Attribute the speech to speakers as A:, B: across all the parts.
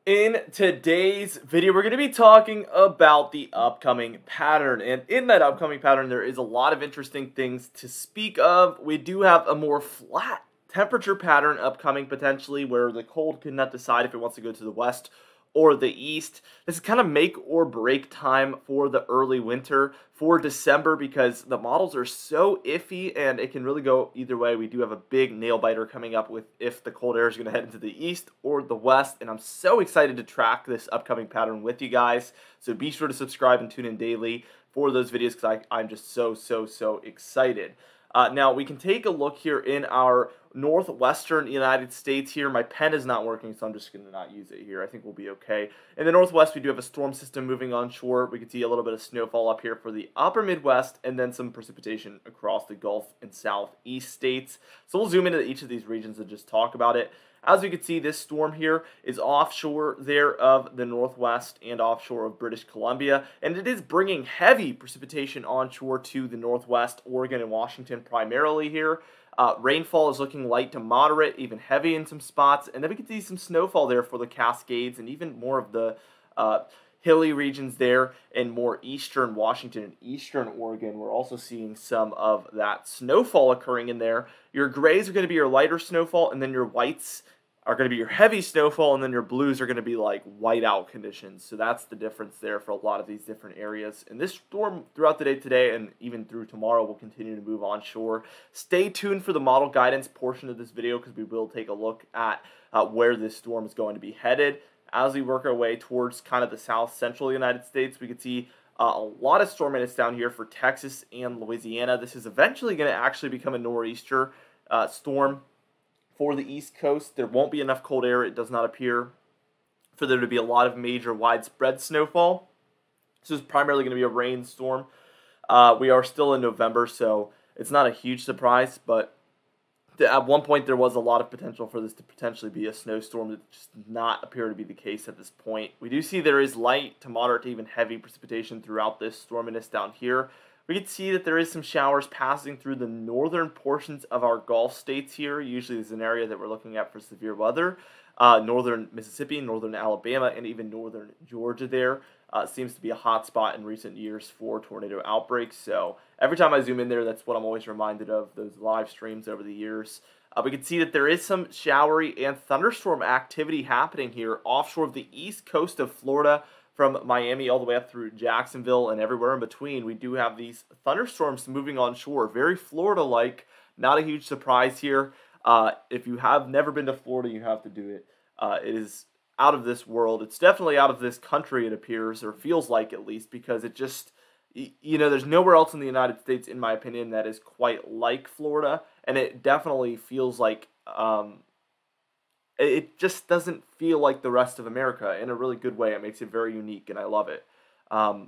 A: In today's video, we're going to be talking about the upcoming pattern. And in that upcoming pattern, there is a lot of interesting things to speak of. We do have a more flat temperature pattern upcoming potentially, where the cold could not decide if it wants to go to the west or the east. This is kind of make or break time for the early winter for December because the models are so iffy and it can really go either way. We do have a big nail biter coming up with if the cold air is going to head into the east or the west, and I'm so excited to track this upcoming pattern with you guys. So be sure to subscribe and tune in daily for those videos because I'm just so excited. Now we can take a look here in our northwestern United States here. My pen is not working, so I'm just going to not use it here. I think we'll be okay. In the northwest, we do have a storm system moving onshore. We can see a little bit of snowfall up here for the upper Midwest, and then some precipitation across the Gulf and southeast states. So we'll zoom into each of these regions and just talk about it. As we can see, this storm here is offshore there of the northwest and offshore of British Columbia, and it is bringing heavy precipitation onshore to the northwest, Oregon and Washington primarily here. Rainfall is looking light to moderate, even heavy in some spots, and then we can see some snowfall there for the Cascades and even more of the hilly regions there in more eastern Washington and eastern Oregon. We're also seeing some of that snowfall occurring in there. Your grays are going to be your lighter snowfall, and then your whites are going to be your heavy snowfall, and then your blues are going to be like whiteout conditions. So that's the difference there for a lot of these different areas. And this storm throughout the day today and even through tomorrow will continue to move onshore. Stay tuned for the model guidance portion of this video because we will take a look at where this storm is going to be headed. As we work our way towards kind of the south central United States, we can see a lot of storminess down here for Texas and Louisiana. This is eventually going to actually become a nor'easter storm. For the East Coast, there won't be enough cold air, it does not appear, for there to be a lot of major widespread snowfall. This is primarily going to be a rainstorm. We are still in November, so it's not a huge surprise, but at one point there was a lot of potential for this to potentially be a snowstorm. That just does not appear to be the case at this point. We do see there is light to moderate to even heavy precipitation throughout this storminess down here. We can see that there is some showers passing through the northern portions of our Gulf states here. Usually this is an area that we're looking at for severe weather. Northern Mississippi, northern Alabama, and even northern Georgia there seems to be a hot spot in recent years for tornado outbreaks. So every time I zoom in there, that's what I'm always reminded of, those live streams over the years. We can see that there is some showery and thunderstorm activity happening here offshore of the east coast of Florida, from Miami all the way up through Jacksonville and everywhere in between. We do have these thunderstorms moving onshore, very Florida-like. Not a huge surprise here. If you have never been to Florida, you have to do it. It is out of this world. It's definitely out of this country, it appears, or feels like at least, because it just, you know, there's nowhere else in the United States, in my opinion, that is quite like Florida, and it definitely feels like it just doesn't feel like the rest of America in a really good way. It makes it very unique, and I love it.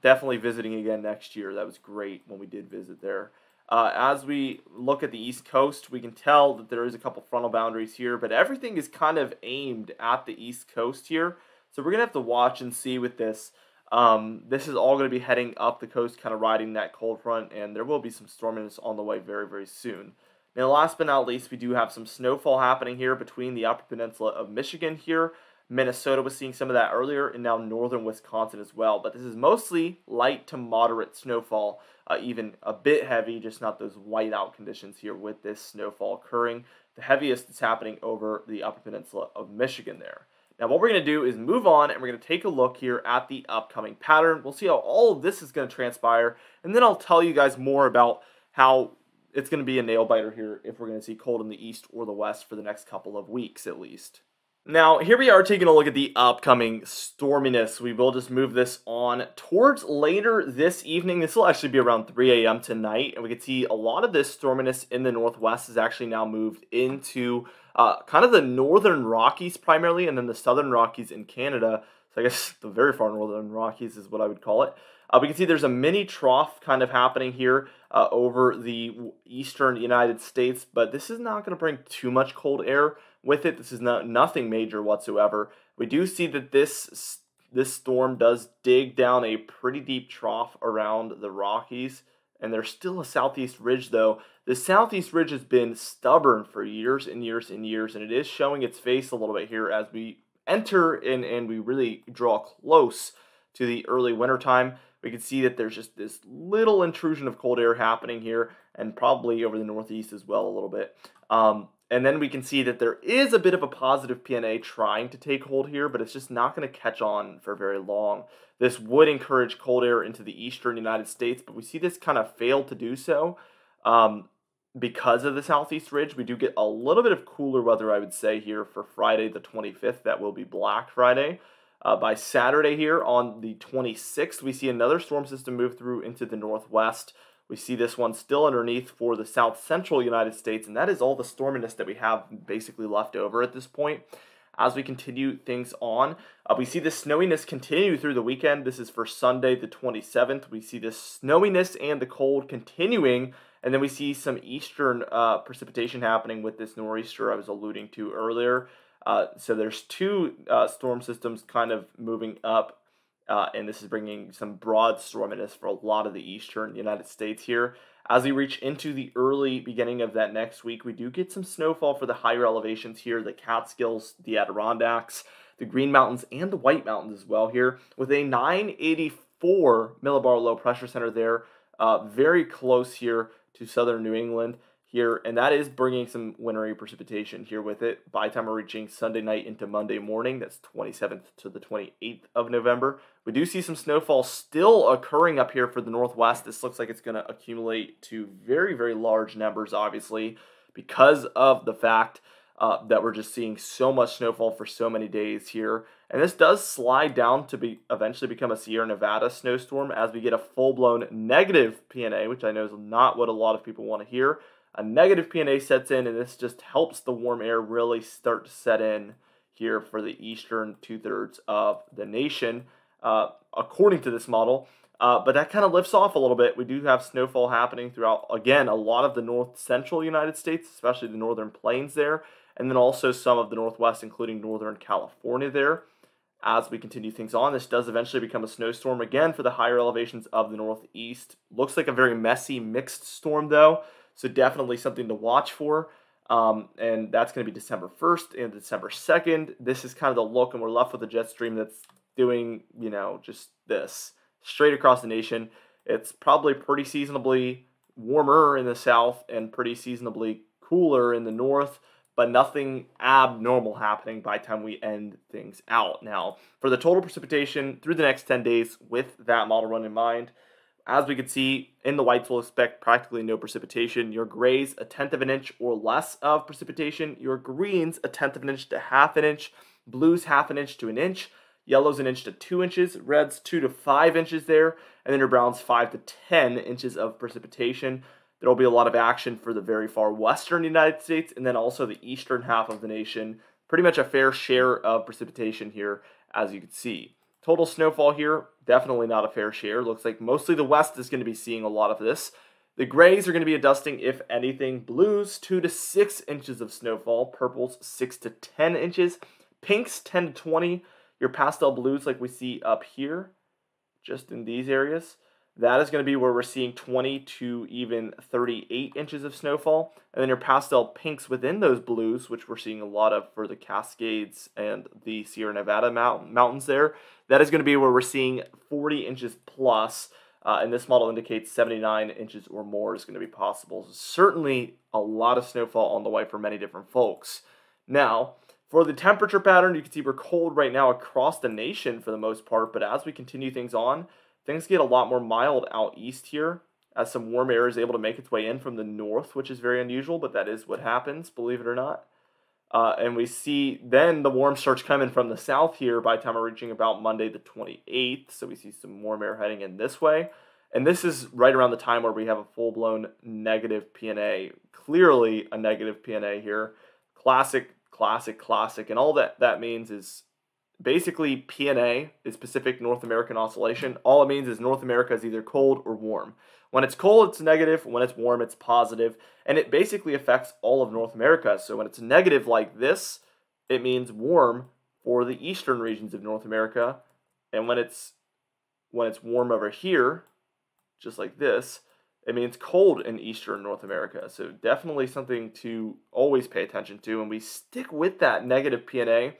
A: Definitely visiting again next year. That was great when we did visit there. As we look at the East Coast, we can tell that there is a couple frontal boundaries here, but everything is kind of aimed at the East Coast here. So we're going to have to watch and see with this. This is all going to be heading up the coast, kind of riding that cold front, and there will be some storminess on the way very soon. Now, last but not least, we do have some snowfall happening here between the Upper Peninsula of Michigan here. Minnesota was seeing some of that earlier, and now northern Wisconsin as well. But this is mostly light to moderate snowfall, even a bit heavy, just not those whiteout conditions here with this snowfall occurring. The heaviest is happening over the Upper Peninsula of Michigan there. Now, what we're going to do is move on, and we're going to take a look here at the upcoming pattern. We'll see how all of this is going to transpire, and then I'll tell you guys more about how it's going to be a nail biter here if we're going to see cold in the east or the west for the next couple of weeks at least. Now, here we are taking a look at the upcoming storminess. We will just move this on towards later this evening. This will actually be around 3 a.m. tonight, and we can see a lot of this storminess in the northwest is actually now moved into kind of the northern Rockies primarily, and then the southern Rockies in Canada. So I guess the very far northern Rockies is what I would call it. We can see there's a mini trough kind of happening here over the eastern United States, but this is not going to bring too much cold air with it. This is nothing major whatsoever. We do see that this storm does dig down a pretty deep trough around the Rockies, and there's still a southeast ridge though. The southeast ridge has been stubborn for years and years and years, and it is showing its face a little bit here as we enter and we really draw close to the early winter time, we can see that there's just this little intrusion of cold air happening here, and probably over the northeast as well a little bit. And then we can see that there is a bit of a positive PNA trying to take hold here, but it's just not going to catch on for very long. This would encourage cold air into the eastern United States, but we see this kind of fail to do so because of the southeast ridge. We do get a little bit of cooler weather, I would say, here for Friday the 25th. That will be Black Friday. By Saturday here on the 26th, we see another storm system move through into the northwest. We see this one still underneath for the south central United States, and that is all the storminess that we have basically left over at this point. As we continue things on, we see the snowiness continue through the weekend. This is for Sunday the 27th. We see the snowiness and the cold continuing, and then we see some eastern precipitation happening with this nor'easter I was alluding to earlier. So there's two storm systems kind of moving up. And this is bringing some broad storminess for a lot of the eastern United States here. As we reach into the early beginning of that next week, we do get some snowfall for the higher elevations here, the Catskills, the Adirondacks, the Green Mountains, and the White Mountains as well here, with a 984 millibar low pressure center there, very close here to southern New England here, and that is bringing some wintry precipitation here with it by the time we're reaching Sunday night into Monday morning. That's 27th to the 28th of November. We do see some snowfall still occurring up here for the northwest. This looks like it's going to accumulate to very, very large numbers, obviously, because of the fact that we're just seeing so much snowfall for so many days here. And this does slide down to eventually become a Sierra Nevada snowstorm as we get a full-blown negative PNA, which I know is not what a lot of people want to hear. A negative PNA sets in, and this just helps the warm air really start to set in here for the eastern two-thirds of the nation, according to this model. But that kind of lifts off a little bit. We do have snowfall happening throughout, again, a lot of the north-central United States, especially the northern plains there, and then also some of the northwest, including northern California there. As we continue things on, this does eventually become a snowstorm again for the higher elevations of the northeast. Looks like a very messy, mixed storm, though. So definitely something to watch for, and that's going to be December 1st and December 2nd. This is kind of the look, and we're left with a jet stream that's doing, just this straight across the nation. It's probably pretty seasonably warmer in the south and pretty seasonably cooler in the north, but nothing abnormal happening by the time we end things out. Now, for the total precipitation through the next 10 days with that model run in mind, as we can see, in the whites, we'll expect practically no precipitation. Your grays, 1/10 of an inch or less of precipitation. Your greens, 1/10 of an inch to 1/2 an inch. Blues, 1/2 an inch to an inch. Yellows, 1 inch to 2 inches. Reds, 2 to 5 inches there. And then your browns, 5 to 10 inches of precipitation. There will be a lot of action for the very far western United States and then also the eastern half of the nation. Pretty much a fair share of precipitation here, as you can see. Total snowfall here, definitely not a fair share. Looks like mostly the west is going to be seeing a lot of this. The grays are going to be a dusting, if anything. Blues, 2 to 6 inches of snowfall. Purples, 6 to 10 inches. Pinks, 10 to 20. Your pastel blues, like we see up here, just in these areas, that is going to be where we're seeing 20 to even 38 inches of snowfall. And then your pastel pinks within those blues, which we're seeing a lot of for the Cascades and the Sierra Nevada mountains there, that is going to be where we're seeing 40 inches plus. And this model indicates 79 inches or more is going to be possible. So certainly a lot of snowfall on the way for many different folks. Now, for the temperature pattern, you can see we're cold right now across the nation for the most part. But as we continue things on, things get a lot more mild out east here as some warm air is able to make its way in from the north, which is very unusual, but that is what happens, believe it or not. And we see then the warm starts coming from the south here by the time we're reaching about Monday the 28th. So we see some warm air heading in this way. And this is right around the time where we have a full-blown negative PNA. Clearly a negative PNA here. Classic. And all that means is basically PNA is Pacific North American Oscillation. All it means is North America is either cold or warm. When it's cold, it's negative. When it's warm, it's positive. And it basically affects all of North America. So when it's negative like this, it means warm for the eastern regions of North America. And when it's warm over here, just like this, it means cold in eastern North America. So definitely something to always pay attention to. And we stick with that negative PNA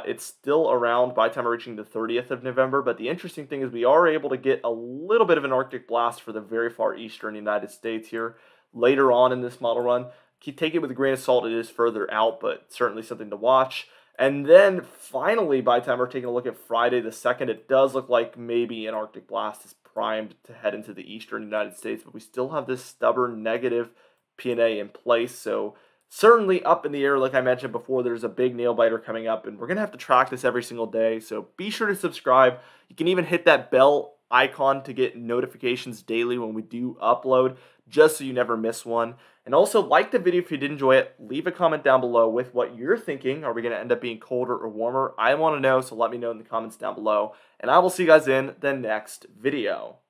A: It's still around by the time we're reaching the 30th of November, but the interesting thing is we are able to get a little bit of an Arctic blast for the very far eastern United States here later on in this model run. Take it with a grain of salt, it is further out, but certainly something to watch. And then finally, by the time we're taking a look at Friday the 2nd, it does look like maybe an Arctic blast is primed to head into the eastern United States, but we still have this stubborn negative P&A in place, so certainly up in the air. Like I mentioned before, there's a big nail biter coming up, and we're going to have to track this every single day, so be sure to subscribe. You can even hit that bell icon to get notifications daily when we do upload, just so you never miss one. And also, like the video if you did enjoy it. Leave a comment down below with what you're thinking. Are we going to end up being colder or warmer? I want to know, so let me know in the comments down below. And I will see you guys in the next video.